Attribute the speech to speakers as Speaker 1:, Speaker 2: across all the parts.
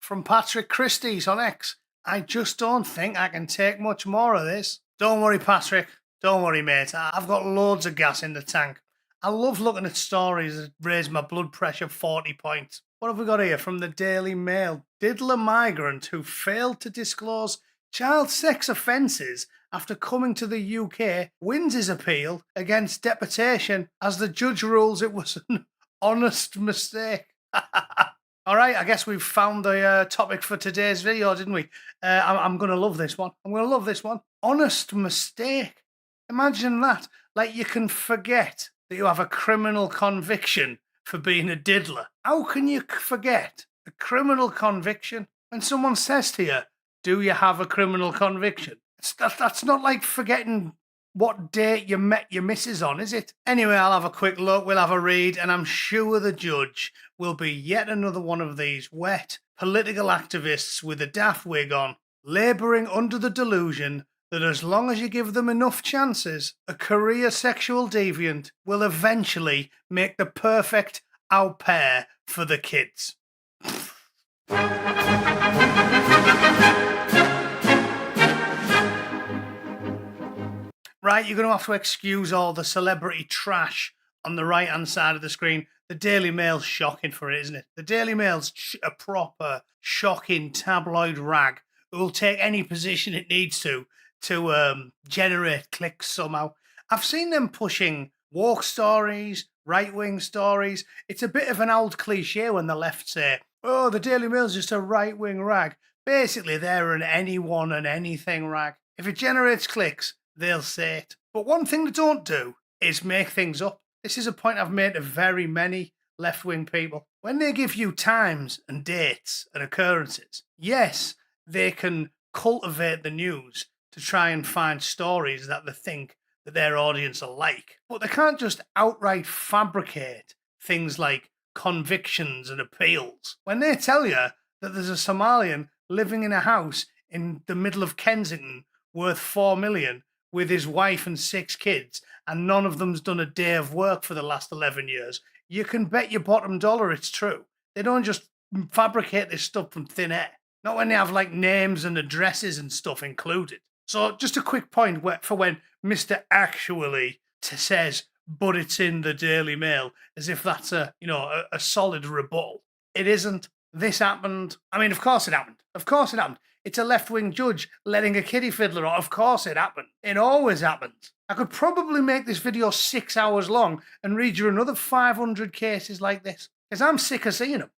Speaker 1: From Patrick Christie's on X. I just don't think I can take much more of this. Don't worry, Patrick. Don't worry, mate. I've got loads of gas in the tank. I love looking at stories that raise my blood pressure 40 points. What have we got here from the Daily Mail? Diddler migrant who failed to disclose child sex offences after coming to the UK wins his appeal against deportation as the judge rules it was an honest mistake. All right, I guess we've found the topic for today's video, didn't we? I'm going to love this one. I'm going to love this one. Honest mistake. Imagine that. Like, you can forget that you have a criminal conviction for being a diddler. How can you forget a criminal conviction when someone says to you, do you have a criminal conviction? That's not like forgetting what date you met your missus on, is it? Anyway, I'll have a quick look, we'll have a read, and I'm sure the judge will be yet another one of these wet political activists with a daft wig on, labouring under the delusion that as long as you give them enough chances, a career sexual deviant will eventually make the perfect au pair for the kids. Right, you're going to have to excuse all the celebrity trash on the right-hand side of the screen. The Daily Mail's shocking for it, isn't it? The Daily Mail's a proper shocking tabloid rag who will take any position it needs to generate clicks somehow. I've seen them pushing woke stories, right-wing stories. It's a bit of an old cliche when the left say, oh, the Daily Mail's just a right-wing rag. Basically, they're an anyone and anything rag. If it generates clicks, they'll say it. But one thing they don't do is make things up. This is a point I've made to very many left-wing people. When they give you times and dates and occurrences, yes, they can cultivate the news to try and find stories that they think that their audience will like. But they can't just outright fabricate things like convictions and appeals. When they tell you that there's a Somalian living in a house in the middle of Kensington worth 4 million with his wife and 6 kids, and none of them's done a day of work for the last 11 years, you can bet your bottom dollar it's true. They don't just fabricate this stuff from thin air. Not when they have like names and addresses and stuff included. So just a quick point for when Mr. Actually says, but it's in the Daily Mail, as if that's a solid rebuttal. It isn't. This happened. I mean, of course it happened. Of course it happened. It's a left-wing judge letting a kiddie fiddler on. Of course it happened. It always happens. I could probably make this video 6 hours long and read you another 500 cases like this, because I'm sick of seeing them.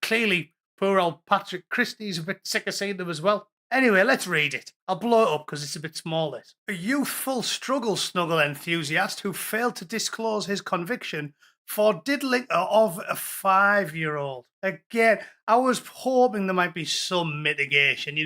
Speaker 1: Clearly, poor old Patrick Christie's a bit sick of seeing them as well. Anyway, let's read it. I'll blow it up because it's a bit small, this. A youthful struggle snuggle enthusiast who failed to disclose his conviction for diddling of a 5-year-old. Again, I was hoping there might be some mitigation,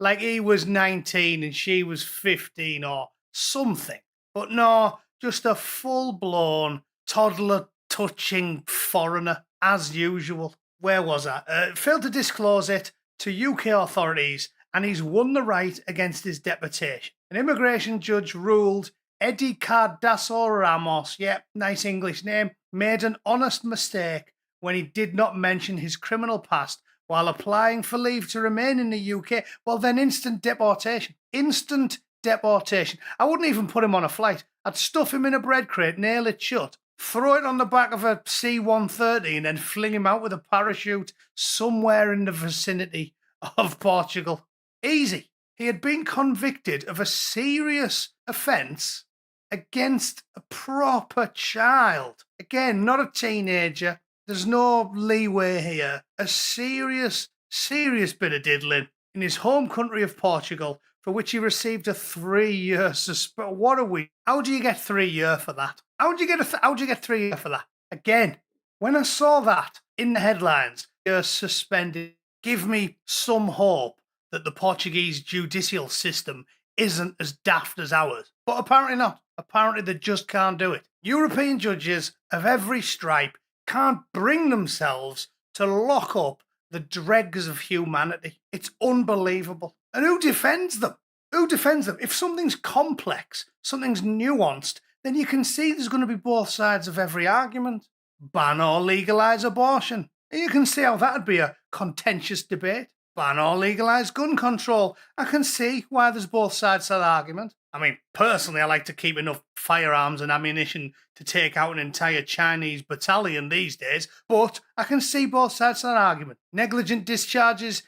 Speaker 1: like he was 19 and she was 15 or something. But no, just a full-blown toddler-touching foreigner, as usual. Where was I? Failed to disclose it to UK authorities, and he's won the right against his deportation. An immigration judge ruled Eddie Cardasso Ramos, nice English name, made an honest mistake when he did not mention his criminal past while applying for leave to remain in the UK. Well, then instant deportation. Instant deportation. I wouldn't even put him on a flight. I'd stuff him in a bread crate, nail it shut, throw it on the back of a C-130 and then fling him out with a parachute somewhere in the vicinity of Portugal. Easy. He had been convicted of a serious offence against a proper child. Again, not a teenager. There's no leeway here. A serious bit of diddling in his home country of Portugal, for which he received a 3-year suspension. What are we? How do you get 3 years for that? How do you get 3 years for that? Again, when I saw that in the headlines, you're suspended, give me some hope that the Portuguese judicial system isn't as daft as ours. But apparently not. Apparently they just can't do it. European judges of every stripe can't bring themselves to lock up the dregs of humanity. It's unbelievable. And who defends them? Who defends them? If something's complex, something's nuanced, then you can see there's going to be both sides of every argument. Ban or legalise abortion. You can see how that'd be a contentious debate. Ban or legalise gun control. I can see why there's both sides to that argument. I mean, personally, I like to keep enough firearms and ammunition to take out an entire Chinese battalion these days, but I can see both sides to that argument. Negligent discharges,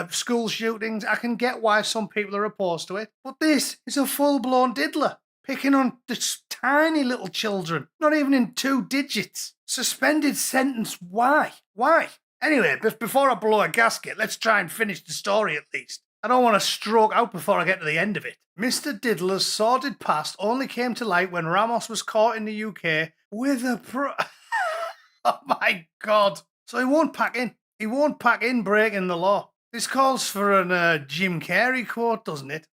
Speaker 1: school shootings, I can get why some people are opposed to it, but this is a full-blown diddler, picking on the tiny little children, not even in 2 digits. Suspended sentence, why? Why? Anyway, before I blow a gasket, let's try and finish the story at least. I don't want to stroke out before I get to the end of it. Mr. Diddler's sordid past only came to light when Ramos was caught in the UK with a oh my God. So he won't pack in. He won't pack in breaking the law. This calls for an Jim Carrey quote, doesn't it?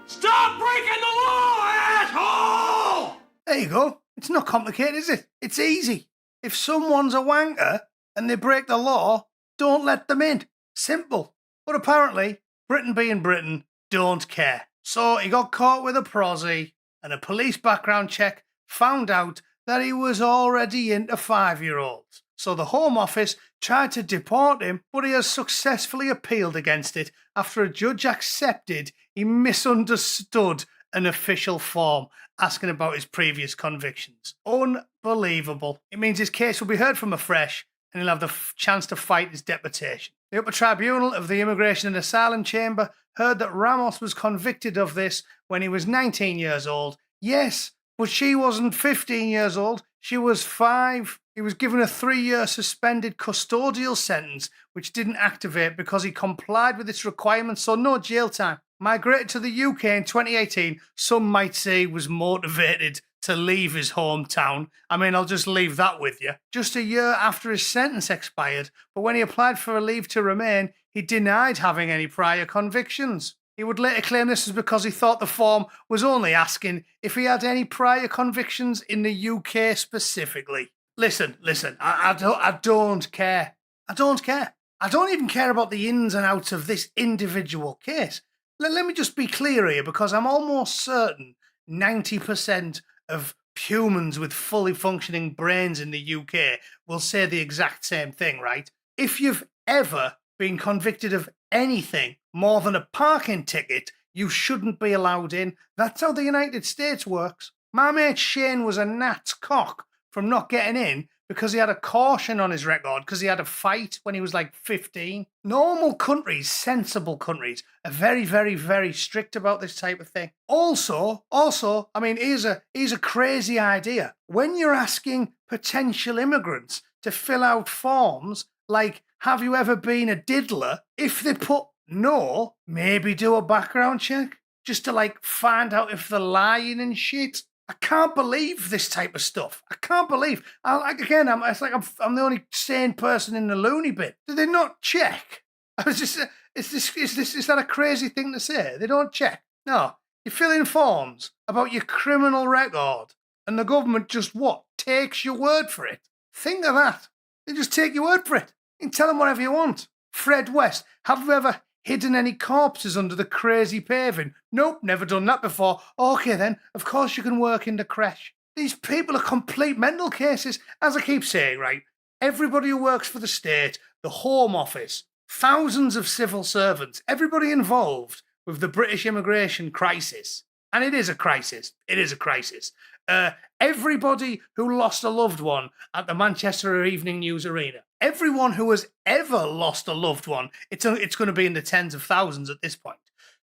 Speaker 2: Stop breaking the law, asshole!
Speaker 1: There you go. It's not complicated, is it? It's easy. If someone's a wanker and they break the law, don't let them in. Simple. But apparently, Britain being Britain, don't care. So he got caught with a prosy, and a police background check found out that he was already into 5-year-olds. So the Home Office tried to deport him, but he has successfully appealed against it after a judge accepted he misunderstood an official form asking about his previous convictions. Unbelievable. It means his case will be heard from afresh, and he'll have the chance to fight his deportation. The upper tribunal of the Immigration and Asylum Chamber heard that Ramos was convicted of this when he was 19 years old. Yes, but she wasn't 15 years old. She was 5. He was given a 3-year suspended custodial sentence, which didn't activate because he complied with its requirements, so no jail time. Migrated to the UK in 2018, some might say he was motivated to leave his hometown. I mean, I'll just leave that with you. Just a year after his sentence expired, but when he applied for a leave to remain, he denied having any prior convictions. He would later claim this was because he thought the form was only asking if he had any prior convictions in the UK specifically. Listen, I don't care. I don't care. I don't even care about the ins and outs of this individual case. Let me just be clear here, because I'm almost certain 90% of humans with fully functioning brains in the UK will say the exact same thing, right? If you've ever been convicted of anything more than a parking ticket, you shouldn't be allowed in. That's how the United States works. My mate Shane was a nat's cock from not getting in because he had a caution on his record because he had a fight when he was like 15. Normal countries, sensible countries, are very, very, very strict about this type of thing. Also, I mean, here's a crazy idea. When you're asking potential immigrants to fill out forms like, have you ever been a diddler? If they put no, maybe do a background check just to like find out if they're lying and shit. I can't believe this type of stuff. I can't believe. It's like I'm the only sane person in the loony bin. Do they not check? I was just, is that a crazy thing to say? They don't check. No, you fill in forms about your criminal record, and the government just takes your word for it. Think of that. They just take your word for it. You can tell them whatever you want. Fred West, have you ever hidden any corpses under the crazy paving? Nope, never done that before. Okay then, of course you can work in the creche. These people are complete mental cases. As I keep saying, right, everybody who works for the state, the Home Office, thousands of civil servants, everybody involved with the British immigration crisis, and it is a crisis, everybody who lost a loved one at the Manchester Evening News Arena, everyone who has ever lost a loved one, it's going to be in the tens of thousands at this point,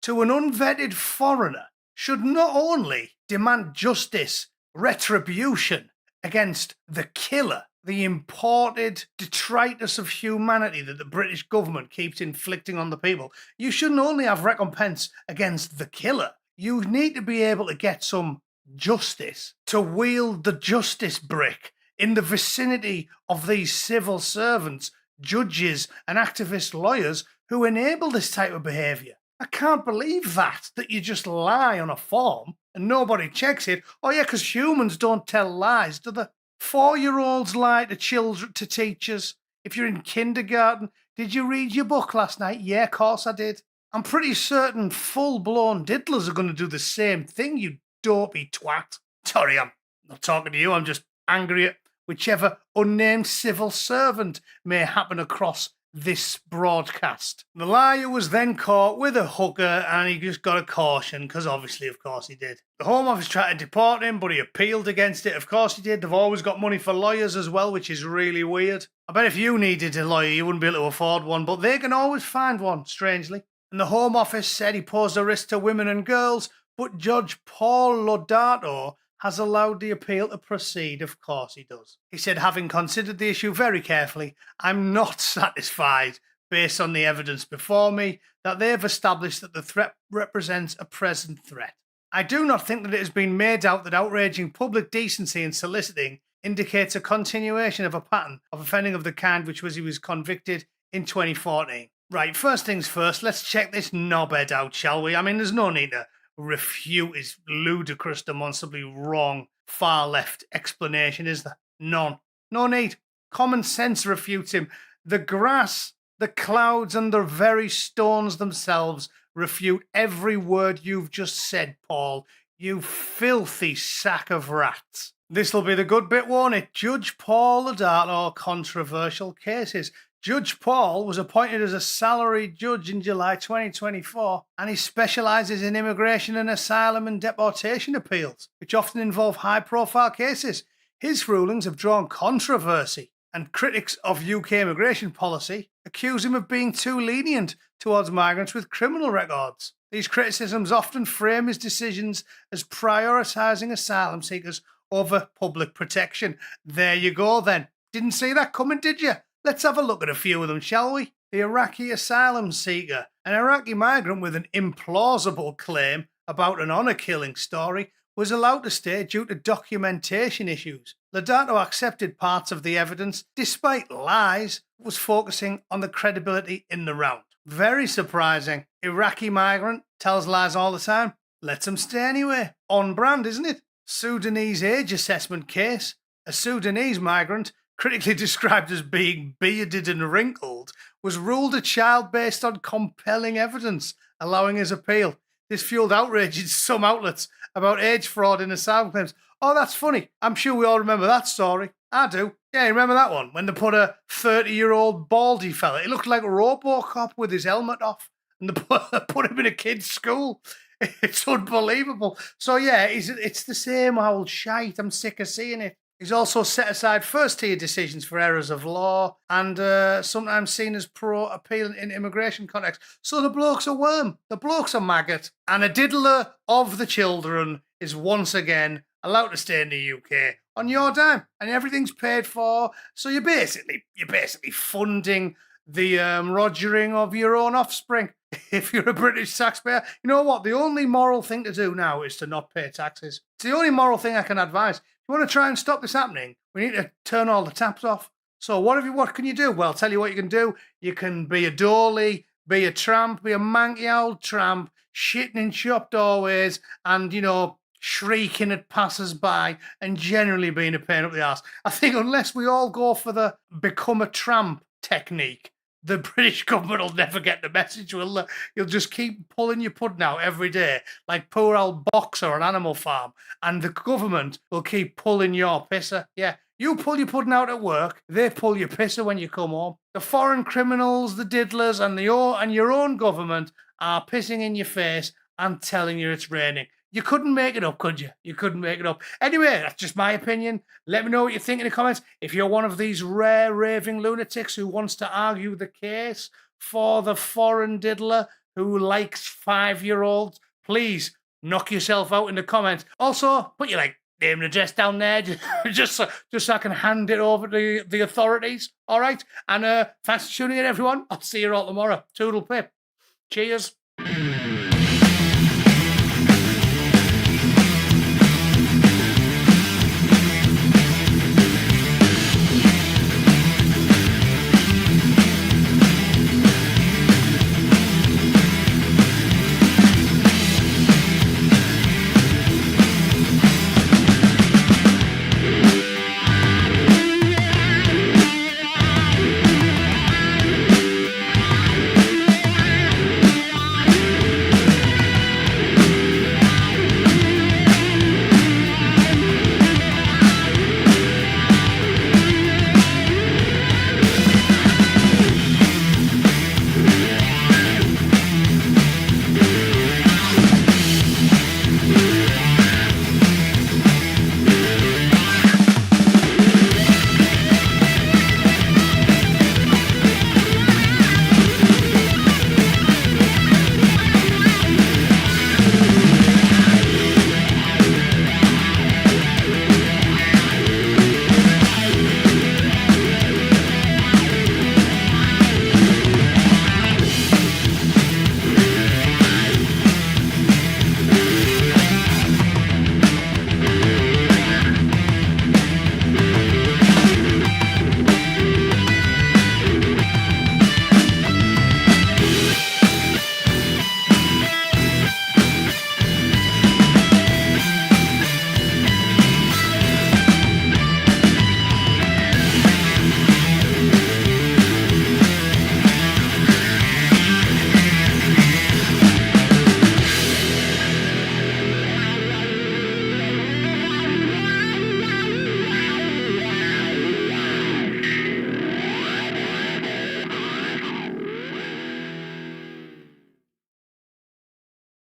Speaker 1: to an unvetted foreigner, should not only demand justice, retribution against the killer, the imported detritus of humanity that the British government keeps inflicting on the people. You shouldn't only have recompense against the killer. You need to be able to get some justice, to wield the justice brick in the vicinity of these civil servants, judges, and activist lawyers who enable this type of behaviour. I can't believe that you just lie on a form and nobody checks it. Oh yeah, because humans don't tell lies, do they? 4-year-olds lie to children, to teachers. If you're in kindergarten, did you read your book last night? Yeah, of course I did. I'm pretty certain full-blown diddlers are going to do the same thing, you dopey twat. Sorry, I'm not talking to you, I'm just angry at whichever unnamed civil servant may happen across this broadcast. The liar was then caught with a hooker and he just got a caution because obviously, of course, he did. The Home Office tried to deport him, but he appealed against it. Of course he did. They've always got money for lawyers as well, which is really weird. I bet if you needed a lawyer, you wouldn't be able to afford one, but they can always find one, strangely. And the Home Office said he posed a risk to women and girls, but Judge Paul Lodato has allowed the appeal to proceed. Of course he does. He said, having considered the issue very carefully, I'm not satisfied, based on the evidence before me, that they have established that the threat represents a present threat. I do not think that it has been made out that outraging public decency and soliciting indicates a continuation of a pattern of offending of the kind which he was convicted in 2014. Right, first things first, let's check this knobhead out, shall we? I mean, there's no need to refute his ludicrous, demonstrably wrong, far-left explanation, is there? None. No need. Common sense refutes him. The grass, the clouds, and the very stones themselves refute every word you've just said, Paul. You filthy sack of rats. This'll be the good bit, won't it? Judge Paul Lodato, controversial cases. Judge Paul was appointed as a salaried judge in July 2024, and he specialises in immigration and asylum and deportation appeals, which often involve high-profile cases. His rulings have drawn controversy, and critics of UK immigration policy accuse him of being too lenient towards migrants with criminal records. These criticisms often frame his decisions as prioritising asylum seekers over public protection. There you go then. Didn't see that coming, did you? Let's have a look at a few of them, shall we? The Iraqi asylum seeker, an Iraqi migrant with an implausible claim about an honour-killing story, was allowed to stay due to documentation issues. Lodato accepted parts of the evidence, despite lies, was focusing on the credibility in the round. Very surprising. Iraqi migrant tells lies all the time. Lets him stay anyway. On brand, isn't it? Sudanese age assessment case. A Sudanese migrant, critically described as being bearded and wrinkled, was ruled a child based on compelling evidence, allowing his appeal. This fueled outrage in some outlets about age fraud in asylum claims. Oh, that's funny. I'm sure we all remember that story. I do. Yeah, you remember that one? When they put a 30-year-old baldy fella, it looked like RoboCop with his helmet off, and they put him in a kid's school. It's unbelievable. So yeah, it's the same old shite. I'm sick of seeing it. He's also set aside first-tier decisions for errors of law and sometimes seen as pro-appeal in immigration context. So the bloke's a worm. The bloke's a maggot. And a diddler of the children is once again allowed to stay in the UK on your dime. And everything's paid for. So you're basically funding the rogering of your own offspring. If you're a British taxpayer, you know what? The only moral thing to do now is to not pay taxes. It's the only moral thing I can advise. If you want to try and stop this happening, we need to turn all the taps off. So what can you do? Well, I'll tell you what you can do. You can be a dolly, be a tramp, be a manky old tramp, shitting in shop doorways and, shrieking at passers-by and generally being a pain up the arse. I think unless we all go for the become a tramp technique, the British government will never get the message, will they? You'll just keep pulling your pudding out every day, like poor old Boxer on Animal Farm, and the government will keep pulling your pisser. Yeah, you pull your pudding out at work, they pull your pisser when you come home. The foreign criminals, the diddlers, and your own government are pissing in your face and telling you it's raining. You couldn't make it up, could you? You couldn't make it up. Anyway, that's just my opinion. Let me know what you think in the comments. If you're one of these rare raving lunatics who wants to argue the case for the foreign diddler who likes 5-year-olds, please knock yourself out in the comments. Also, put your name and address down there just so I can hand it over to the authorities. All right? And thanks for tuning in, everyone. I'll see you all tomorrow. Toodle pip. Cheers.